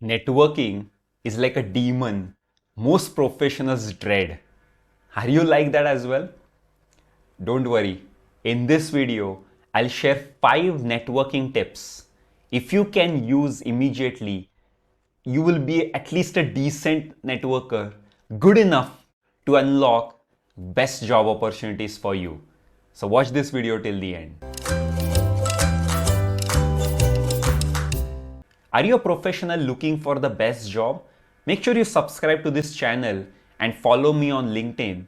Networking is like a demon most professionals dread. Are you like that as well? Don't worry. In this video, I'll share 5 networking tips. If you can use immediately, you will be at least a decent networker, good enough to unlock best job opportunities for you. So watch this video till the end. Are you a professional looking for the best job? Make sure you subscribe to this channel and follow me on LinkedIn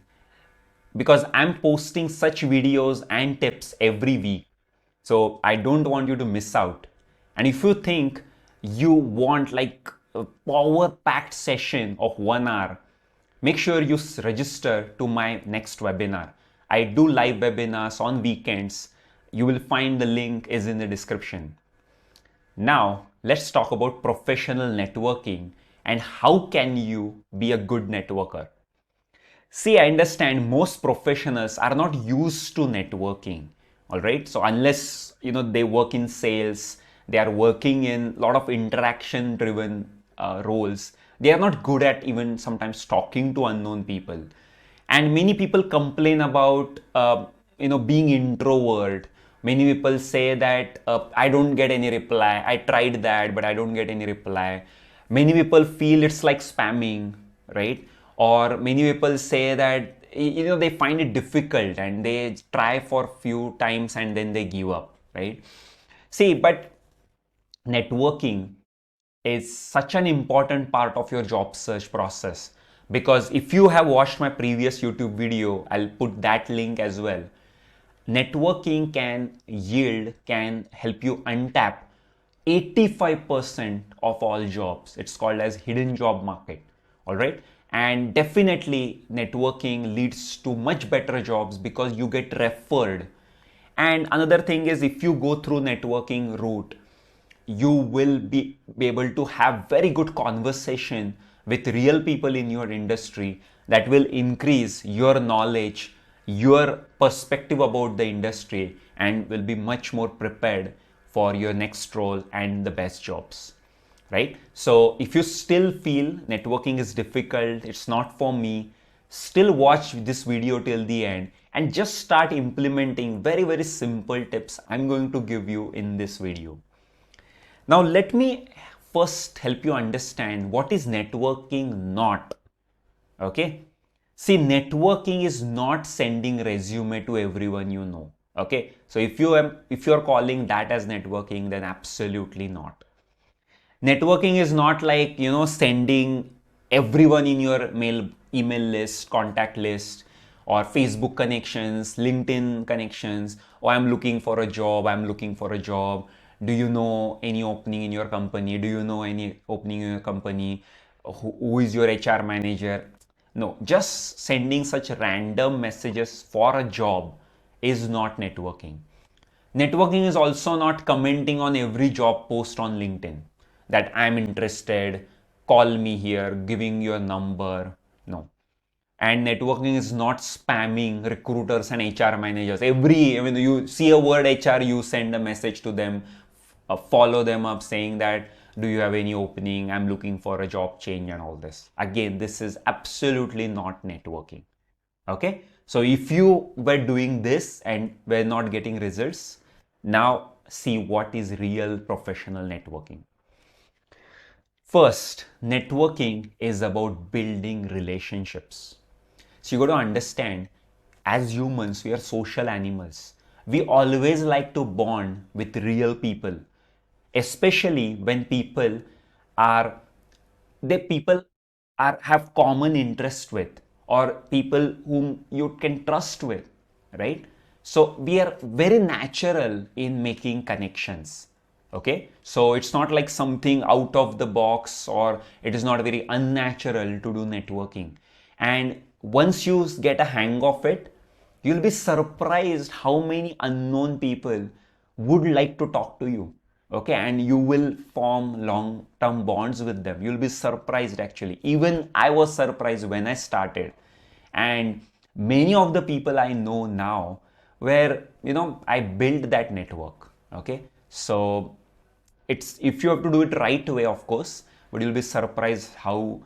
because I'm posting such videos and tips every week. So I don't want you to miss out. And if you think you want like a power packed session of 1 hour, make sure you register to my next webinar. I do live webinars on weekends. You will find the link is in the description. Now, let's talk about professional networking and how can you be a good networker. See, I understand most professionals are not used to networking, all right? So unless, they work in sales, they are working in a lot of interaction driven roles, they are not good at even sometimes talking to unknown people. And many people complain about, being introvert. Many people say that I don't get any reply. I tried that, but I don't get any reply. Many people feel it's like spamming, right? Or many people say that they find it difficult and they try for few times and then they give up, right? See, but networking is such an important part of your job search process, because if you have watched my previous YouTube video, I'll put that link as well. Networking can help you untap 85% of all jobs. It's called as hidden job market. All right. And definitely networking leads to much better jobs because you get referred. And another thing is, if you go through networking route, you will be able to have very good conversation with real people in your industry that will increase your knowledge, your perspective about the industry, and will be much more prepared for your next role and the best jobs, right? So if you still feel networking is difficult, it's not for me, still watch this video till the end and just start implementing very, very simple tips I'm going to give you in this video. Now, let me first help you understand what is networking not. Okay. See, networking is not sending resume to everyone you know. Okay. So if you're calling that as networking, then absolutely not. Networking is not like, sending everyone in your email list, contact list, or Facebook connections, LinkedIn connections. Oh, I'm looking for a job. I'm looking for a job. Do you know any opening in your company? Do you know any opening in your company? Who is your HR manager? No, just sending such random messages for a job is not networking. Networking is also not commenting on every job post on LinkedIn that I'm interested, call me here, giving your number. No. And networking is not spamming recruiters and HR managers. When you see a word HR, you send a message to them, follow them up saying that, do you have any opening? I'm looking for a job change and all this. Again, this is absolutely not networking. Okay. So if you were doing this and were not getting results, now see what is real professional networking. First, networking is about building relationships. So you got to understand, as humans, we are social animals. We always like to bond with real people, especially when are people are have common interest with, or people whom you can trust with, right? So we are very natural in making connections. Okay, so it's not like something out of the box, or it is not very unnatural to do networking. And once you get a hang of it, you'll be surprised how many unknown people would like to talk to you. Okay, and you will form long term bonds with them. You'll be surprised. Actually, even I was surprised when I started. And many of the people I know now, where I built that network. Okay, so it's, if you have to do it right way, of course, but you'll be surprised how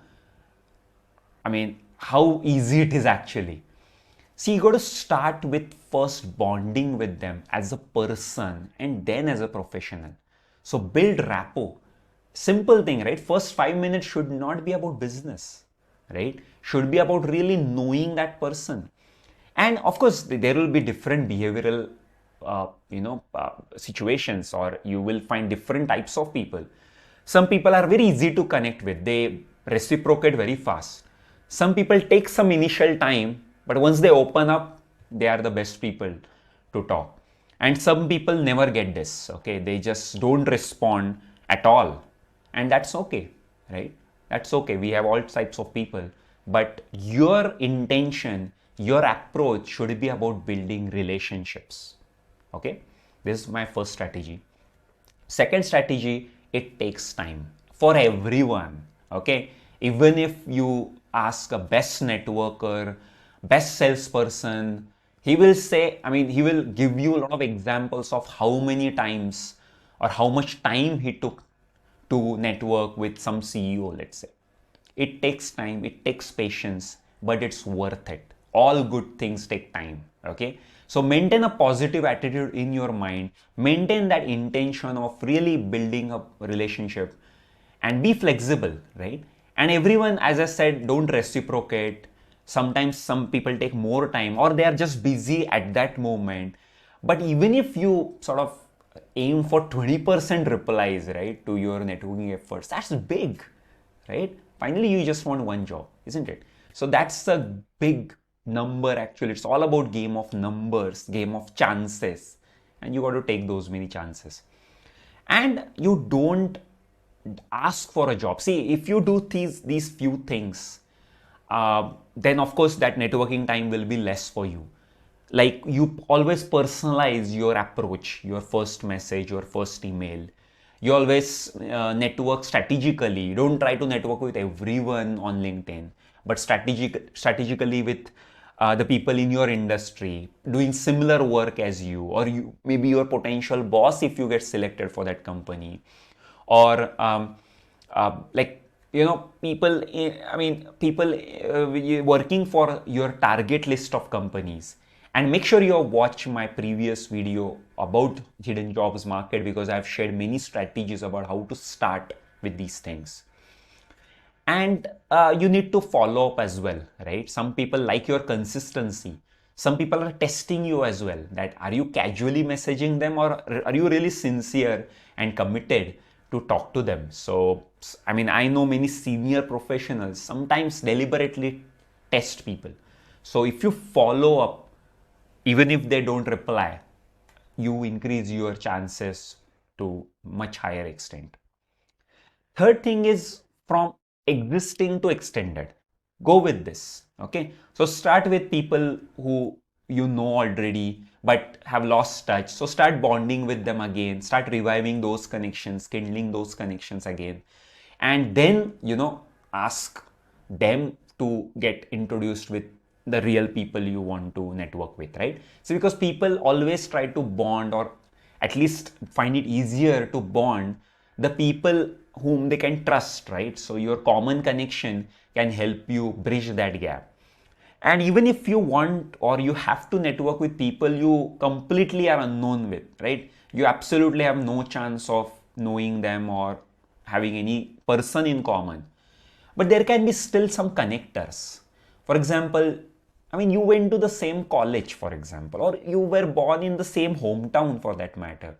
easy it is actually. See, you got to start with first bonding with them as a person and then as a professional. So build rapport. Simple thing, right? First 5 minutes should not be about business, right? Should be about really knowing that person. And of course, there will be different behavioral, situations, or you will find different types of people. Some people are very easy to connect with. They reciprocate very fast. Some people take some initial time, but once they open up, they are the best people to talk. And some people never get this, okay? They just don't respond at all. And that's okay, right? That's okay. We have all types of people. But your intention, your approach should be about building relationships, okay? This is my first strategy. Second strategy, it takes time for everyone, okay? Even if you ask a best networker, best salesperson, he will say, he will give you a lot of examples of how many times or how much time he took to network with some CEO, let's say. It takes time, it takes patience, but it's worth it. All good things take time, okay? So maintain a positive attitude in your mind, maintain that intention of really building a relationship, and be flexible, right? And everyone, as I said, don't reciprocate. Sometimes some people take more time or they are just busy at that moment. But even if you sort of aim for 20% replies, right, to your networking efforts, that's big, right? Finally, you just want one job, isn't it? So that's a big number actually. It's all about game of numbers, game of chances, and you got to take those many chances. And you don't ask for a job. See, if you do these few things, then of course that networking time will be less for you. Like, you always personalize your approach, your first message, your first email. You always network strategically. You don't try to network with everyone on LinkedIn, but strategically with the people in your industry doing similar work as you, or you maybe your potential boss if you get selected for that company, or people working for your target list of companies. And make sure you watch my previous video about hidden jobs market, because I've shared many strategies about how to start with these things. And you need to follow up as well, right? Some people like your consistency. Some people are testing you as well, that are you casually messaging them, or are you really sincere and committed to talk to them? So I know many senior professionals sometimes deliberately test people. So if you follow up, even if they don't reply, you increase your chances to much higher extent. Third thing is from existing to extended. Go with this, okay? So start with people who you know already but have lost touch. So start bonding with them again, start reviving those connections, kindling those connections again. And then, ask them to get introduced with the real people you want to network with, right? So because people always try to bond, or at least find it easier to bond the people whom they can trust, right? So your common connection can help you bridge that gap. And even if you want or you have to network with people you completely are unknown with, right? You absolutely have no chance of knowing them or having any person in common. But there can be still some connectors. For example, you went to the same college, for example, or you were born in the same hometown for that matter,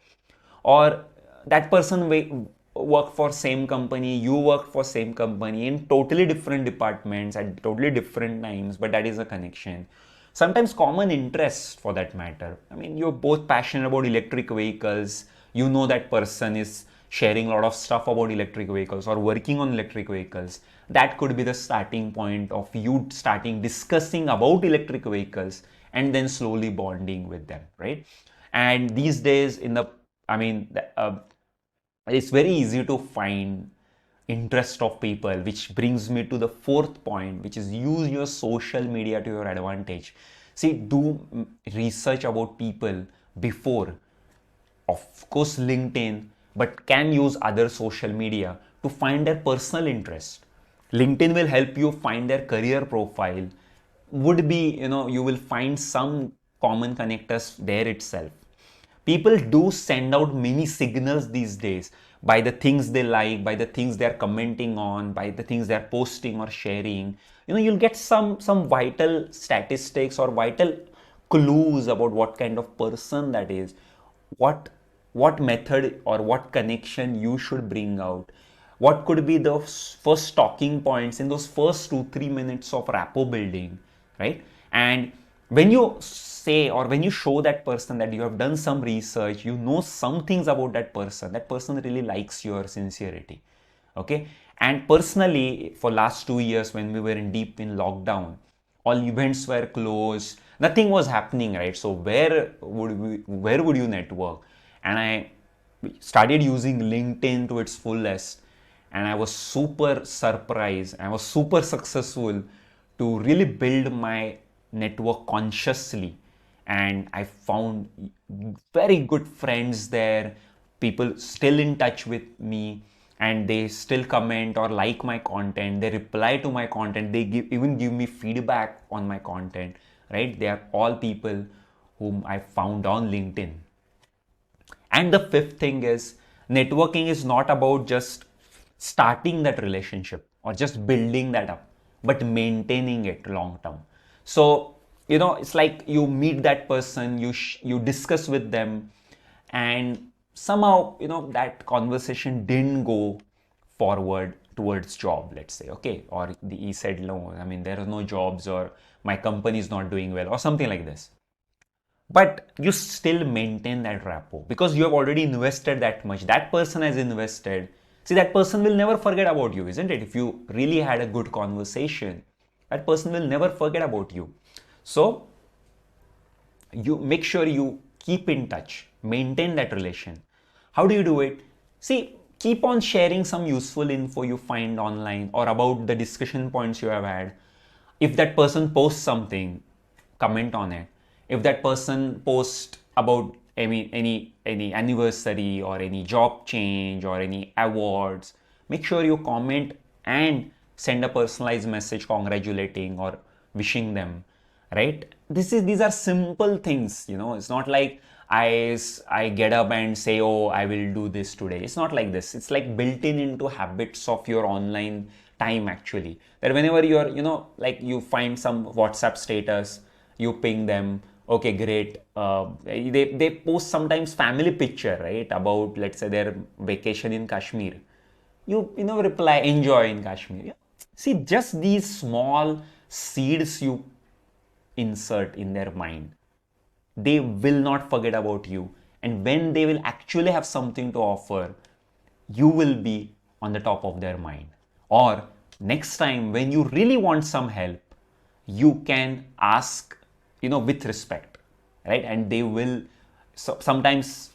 or that person work for same company, you work for same company in totally different departments at totally different times, but that is a connection. Sometimes common interests for that matter. You're both passionate about electric vehicles, that person is sharing a lot of stuff about electric vehicles or working on electric vehicles. That could be the starting point of you starting discussing about electric vehicles and then slowly bonding with them, right? And these days it's very easy to find interest of people, which brings me to the fourth point, which is use your social media to your advantage. See, do research about people before. Of course, LinkedIn, but can use other social media to find their personal interest. LinkedIn will help you find their career profile. Would be, you will find some common connectors there itself. People do send out many signals these days by the things they like, by the things they're commenting on, by the things they're posting or sharing. You'll get some vital statistics or vital clues about what kind of person that is, what what method or what connection you should bring out, what could be the first talking points in those first 2-3 minutes of rapport building, right? And when you say or when you show that person that you have done some research, you know some things about that person really likes your sincerity. Okay. And personally, for last 2 years when we were in deep in lockdown, all events were closed, nothing was happening, right? So where would you network? And I started using LinkedIn to its fullest, and I was super surprised, I was super successful to really build my network consciously. And I found very good friends there, people still in touch with me, and they still comment or like my content, they reply to my content, they even give me feedback on my content, right? They are all people whom I found on LinkedIn. And the fifth thing is, networking is not about just starting that relationship or just building that up, but maintaining it long term. So, it's like you meet that person, you discuss with them, and somehow, that conversation didn't go forward towards job, let's say, okay, or he said, no, I mean, there are no jobs, or my company is not doing well, or something like this. But you still maintain that rapport because you have already invested that much. That person has invested. See, that person will never forget about you, isn't it? If you really had a good conversation, that person will never forget about you. So you make sure you keep in touch, maintain that relation. How do you do it? See, keep on sharing some useful info you find online or about the discussion points you have had. If that person posts something, comment on it. If that person posts about any anniversary or any job change or any awards, make sure you comment and send a personalized message congratulating or wishing them, right? These are simple things. It's not like I get up and say, oh, I will do this today. It's not like this. It's like built in into habits of your online time, actually, that whenever you're, like you find some WhatsApp status, you ping them, okay, great. They post sometimes family picture, right, about, let's say, their vacation in Kashmir. You reply, enjoy in Kashmir. Yeah. See, just these small seeds you insert in their mind, they will not forget about you. And when they will actually have something to offer, you will be on the top of their mind. Or next time when you really want some help, you can ask, with respect, right? And they will sometimes,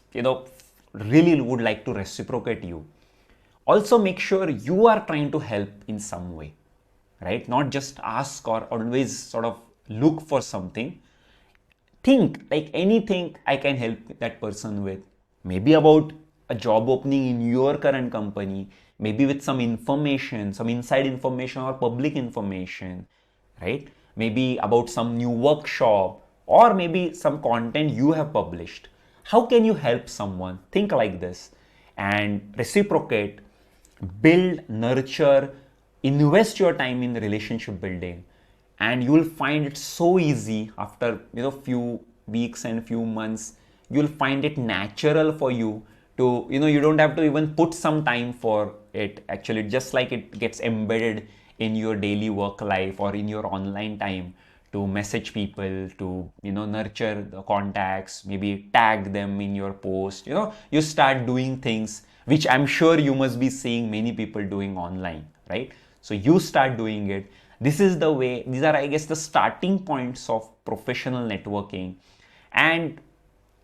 really would like to reciprocate you. Also, make sure you are trying to help in some way, right? Not just ask or always sort of look for something. Think like anything I can help that person with. Maybe about a job opening in your current company, maybe with some information, some inside information or public information, right? Maybe about some new workshop or maybe some content you have published. How can you help someone? Think like this and reciprocate, build, nurture, invest your time in relationship building, and you will find it so easy after few weeks and few months. You'll find it natural for you to, you don't have to even put some time for it. Actually, just like it gets embedded in your daily work life or in your online time, to message people, to nurture the contacts, maybe tag them in your post. You start doing things which I'm sure you must be seeing many people doing online, right? So you start doing it. This is the way. These are, I guess, the starting points of professional networking. And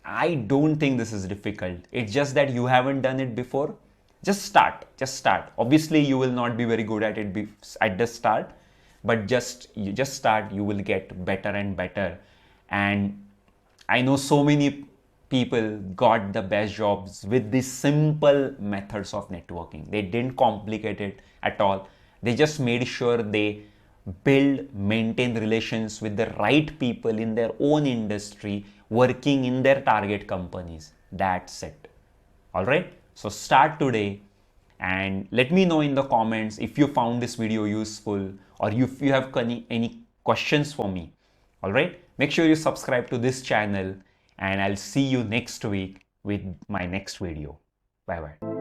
I don't think this is difficult. It's just that you haven't done it before. Just start. Obviously you will not be very good at it at the start, but you just start, you will get better and better. And I know so many people got the best jobs with these simple methods of networking. They didn't complicate it at all. They just made sure they build, maintain relations with the right people in their own industry, working in their target companies. That's it. All right. So start today and let me know in the comments if you found this video useful or if you have any questions for me. All right. Make sure you subscribe to this channel and I'll see you next week with my next video. Bye bye.